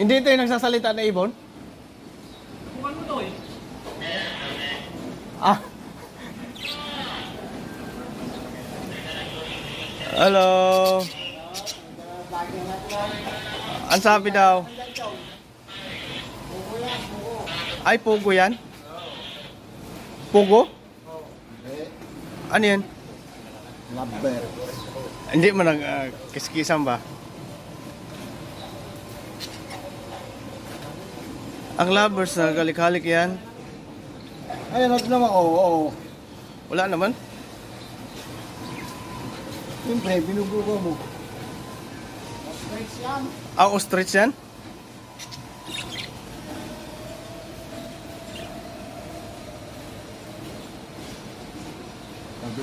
Hindi ito yung nagsasalita na ibon? Bukan mo to eh. Ah. Hello. Ang sabi daw? Ay, pugo yan? Pugo? Ano yan? Lover. Hindi mo nag-kiskisan ba? Ang lovers na galik-halik yan. Ayun, at naman, oo. Wala naman. Siyempre, binubuga mo. Ah, ostrich yan? Sabi,